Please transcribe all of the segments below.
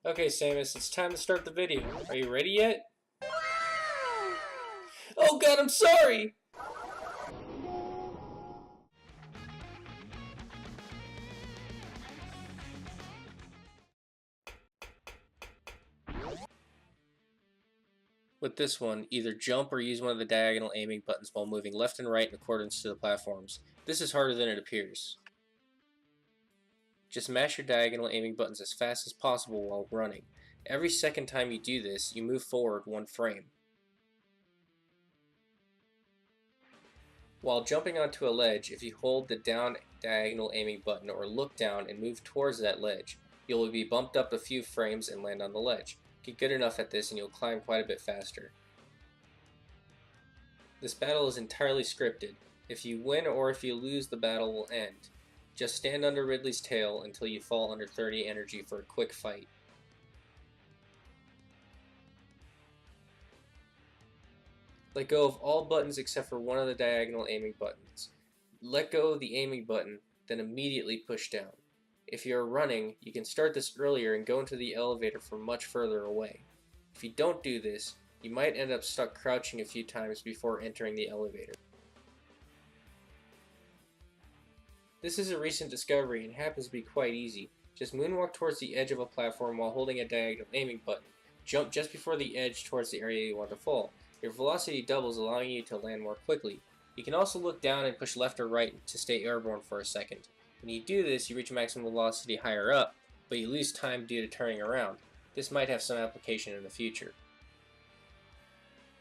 Okay, Samus, it's time to start the video. Are you ready yet? Oh god, I'm sorry! With this one, either jump or use one of the diagonal aiming buttons while moving left and right in accordance to the platforms. This is harder than it appears. Just mash your diagonal aiming buttons as fast as possible while running. Every second time you do this, you move forward one frame. While jumping onto a ledge, if you hold the down diagonal aiming button or look down and move towards that ledge, you'll be bumped up a few frames and land on the ledge. Get good enough at this and you'll climb quite a bit faster. This battle is entirely scripted. If you win or if you lose, the battle will end. Just stand under Ridley's tail until you fall under 30 energy for a quick fight. Let go of all buttons except for one of the diagonal aiming buttons. Let go of the aiming button, then immediately push down. If you are running, you can start this earlier and go into the elevator from much further away. If you don't do this, you might end up stuck crouching a few times before entering the elevator. This is a recent discovery and happens to be quite easy. Just moonwalk towards the edge of a platform while holding a diagonal aiming button. Jump just before the edge towards the area you want to fall. Your velocity doubles, allowing you to land more quickly. You can also look down and push left or right to stay airborne for a second. When you do this, you reach maximum velocity higher up, but you lose time due to turning around. This might have some application in the future.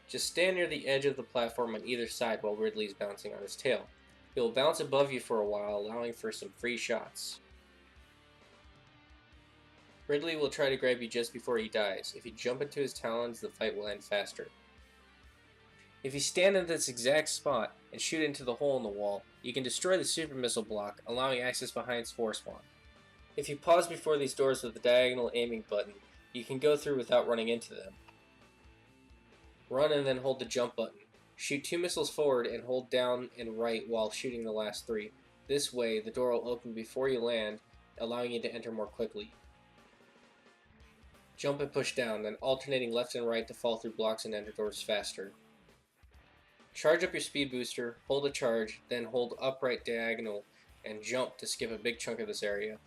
Just stand near the edge of the platform on either side while Ridley is bouncing on his tail. He will bounce above you for a while, allowing for some free shots. Ridley will try to grab you just before he dies. If you jump into his talons, the fight will end faster. If you stand in this exact spot and shoot into the hole in the wall, you can destroy the super missile block, allowing access behind Spore Spawn. If you pause before these doors with the diagonal aiming button, you can go through without running into them. Run and then hold the jump button. Shoot 2 missiles forward and hold down and right while shooting the last 3. This way, the door will open before you land, allowing you to enter more quickly. Jump and push down, then alternating left and right to fall through blocks and enter doors faster. Charge up your speed booster, hold a charge, then hold upright diagonal, and jump to skip a big chunk of this area.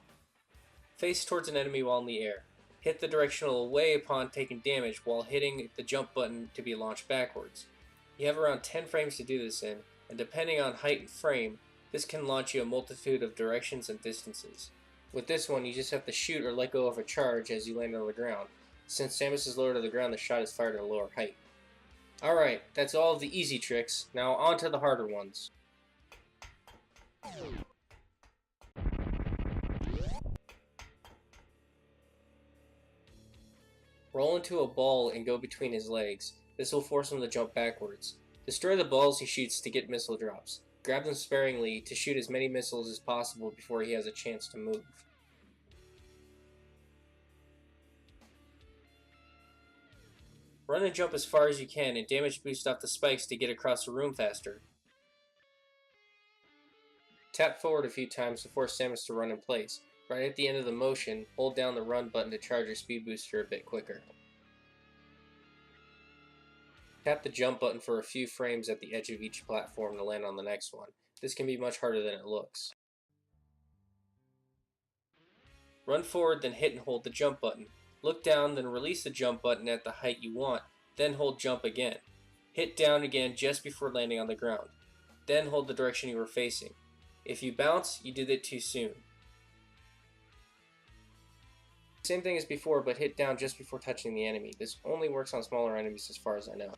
Face towards an enemy while in the air. Hit the directional away upon taking damage while hitting the jump button to be launched backwards. You have around 10 frames to do this in, and depending on height and frame, this can launch you a multitude of directions and distances. With this one, you just have to shoot or let go of a charge as you land on the ground. Since Samus is lower to the ground, the shot is fired at a lower height. Alright, that's all of the easy tricks. Now on to the harder ones. Roll into a ball and go between his legs. This will force him to jump backwards. Destroy the balls he shoots to get missile drops. Grab them sparingly to shoot as many missiles as possible before he has a chance to move. Run and jump as far as you can and damage boost off the spikes to get across the room faster. Tap forward a few times to force Samus to run in place. Right at the end of the motion, hold down the run button to charge your speed booster a bit quicker. Tap the jump button for a few frames at the edge of each platform to land on the next one. This can be much harder than it looks. Run forward, then hit and hold the jump button. Look down, then release the jump button at the height you want, then hold jump again. Hit down again just before landing on the ground. Then hold the direction you were facing. If you bounce, you did it too soon. Same thing as before, but hit down just before touching the enemy. This only works on smaller enemies as far as I know.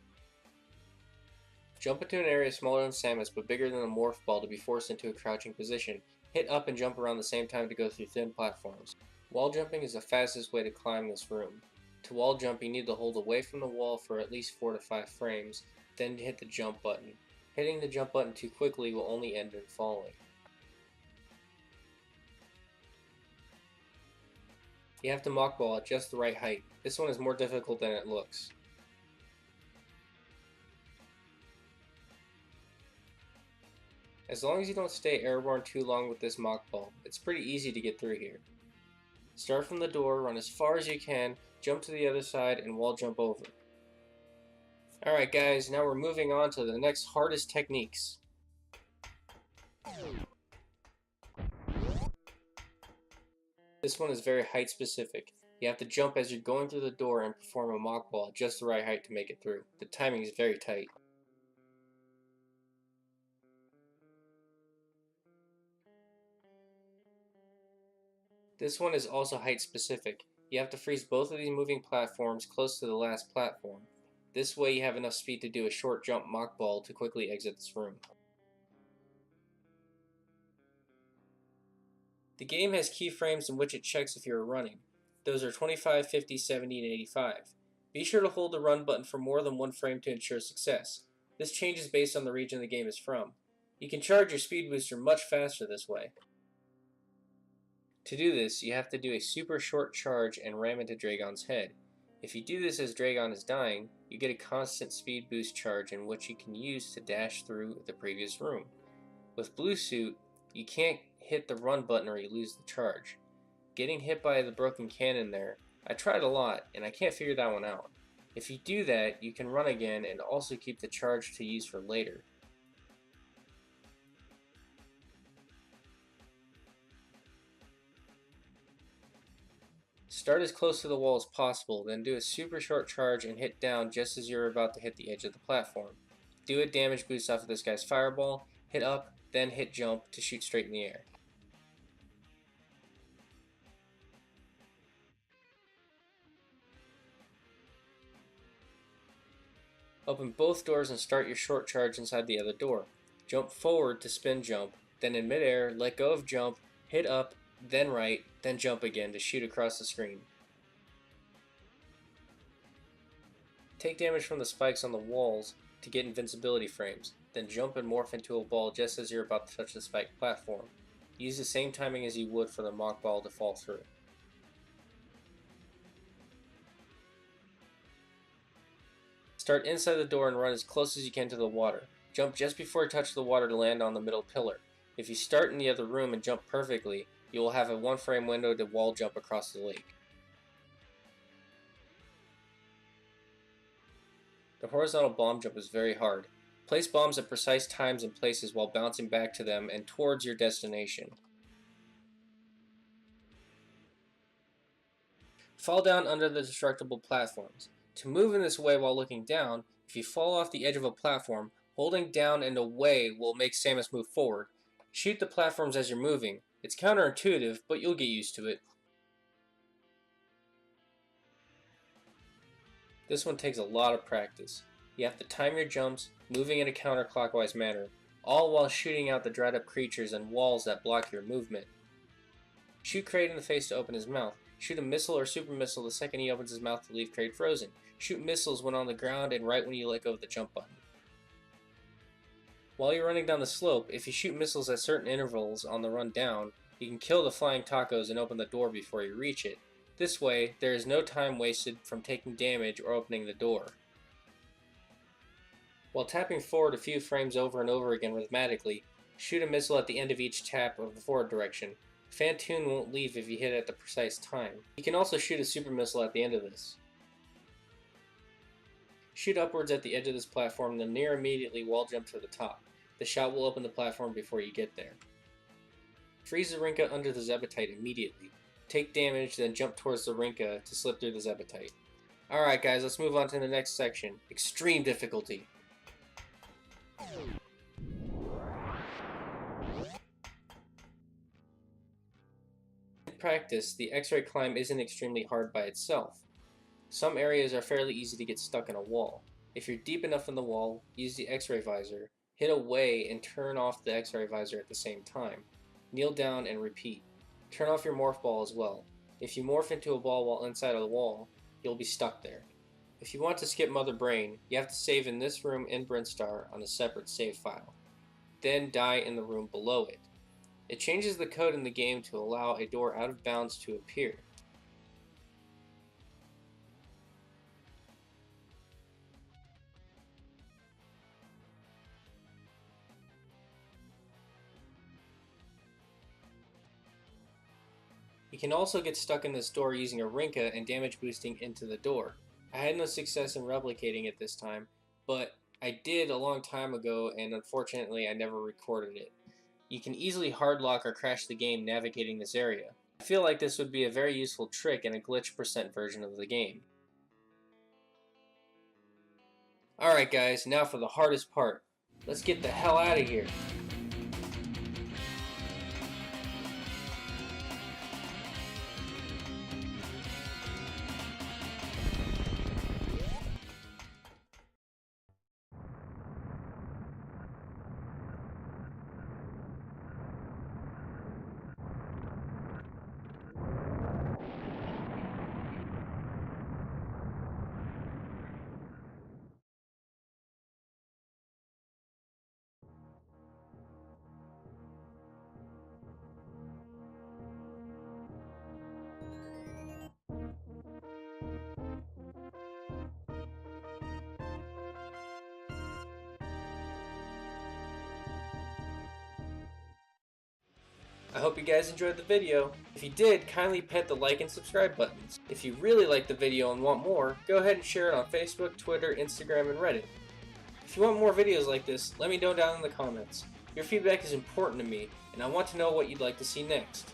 Jump into an area smaller than Samus but bigger than a morph ball to be forced into a crouching position. Hit up and jump around the same time to go through thin platforms. Wall jumping is the fastest way to climb this room. To wall jump, you need to hold away from the wall for at least 4 to 5 frames, then hit the jump button. Hitting the jump button too quickly will only end in falling. You have to mock ball at just the right height. This one is more difficult than it looks. As long as you don't stay airborne too long with this mock ball, it's pretty easy to get through here. Start from the door, run as far as you can, jump to the other side, and wall jump over. Alright guys, now we're moving on to the next hardest techniques. This one is very height specific. You have to jump as you're going through the door and perform a mock wall at just the right height to make it through. The timing is very tight. This one is also height specific. You have to freeze both of these moving platforms close to the last platform. This way you have enough speed to do a short jump mock ball to quickly exit this room. The game has keyframes in which it checks if you are running. Those are 25, 50, 70, and 85. Be sure to hold the run button for more than one frame to ensure success. This changes based on the region the game is from. You can charge your speed booster much faster this way. To do this, you have to do a super short charge and ram into Dragon's head. If you do this as Dragon is dying, you get a constant speed boost charge in which you can use to dash through the previous room. With Blue Suit, you can't hit the run button or you lose the charge. Getting hit by the broken cannon there, I tried a lot and I can't figure that one out. If you do that, you can run again and also keep the charge to use for later. Start as close to the wall as possible, then do a super short charge and hit down just as you're about to hit the edge of the platform. Do a damage boost off of this guy's fireball, hit up, then hit jump to shoot straight in the air. Open both doors and start your short charge inside the other door. Jump forward to spin jump, then in midair, let go of jump, hit up, then right, then jump again to shoot across the screen. Take damage from the spikes on the walls to get invincibility frames, then jump and morph into a ball just as you're about to touch the spiked platform. Use the same timing as you would for the mock ball to fall through. Start inside the door and run as close as you can to the water. Jump just before you touch the water to land on the middle pillar. If you start in the other room and jump perfectly, you will have a one frame window to wall jump across the lake. The horizontal bomb jump is very hard. Place bombs at precise times and places while bouncing back to them and towards your destination. Fall down under the destructible platforms. To move in this way while looking down, if you fall off the edge of a platform, holding down and away will make Samus move forward. Shoot the platforms as you're moving. It's counterintuitive, but you'll get used to it. This one takes a lot of practice. You have to time your jumps, moving in a counterclockwise manner, all while shooting out the dried up creatures and walls that block your movement. Shoot Kraid in the face to open his mouth. Shoot a missile or super missile the second he opens his mouth to leave Kraid frozen. Shoot missiles when on the ground and right when you let go of the jump button. While you're running down the slope, if you shoot missiles at certain intervals on the run down, you can kill the flying tacos and open the door before you reach it. This way, there is no time wasted from taking damage or opening the door. While tapping forward a few frames over and over again rhythmically, shoot a missile at the end of each tap of the forward direction. Fantoon won't leave if you hit it at the precise time. You can also shoot a super missile at the end of this. Shoot upwards at the edge of this platform, then near immediately wall jump to the top. The shot will open the platform before you get there. Freeze the Rinka under the Zebetite immediately. Take damage, then jump towards the Rinka to slip through the Zebetite. Alright guys, let's move on to the next section. Extreme difficulty. In practice, the X-ray climb isn't extremely hard by itself. Some areas are fairly easy to get stuck in a wall. If you're deep enough in the wall, use the X-ray visor, hit away and turn off the X-ray visor at the same time. Kneel down and repeat. Turn off your morph ball as well. If you morph into a ball while inside of the wall, you'll be stuck there. If you want to skip Mother Brain, you have to save in this room in Brinstar on a separate save file. Then die in the room below it. It changes the code in the game to allow a door out of bounds to appear. You can also get stuck in this door using a Rinka and damage boosting into the door. I had no success in replicating it this time, but I did a long time ago, and unfortunately I never recorded it. You can easily hardlock or crash the game navigating this area. I feel like this would be a very useful trick in a glitch % version of the game. Alright guys, now for the hardest part. Let's get the hell out of here. I hope you guys enjoyed the video. If you did, kindly hit the like and subscribe buttons. If you really liked the video and want more, go ahead and share it on Facebook, Twitter, Instagram, and Reddit. If you want more videos like this, let me know down in the comments. Your feedback is important to me, and I want to know what you'd like to see next.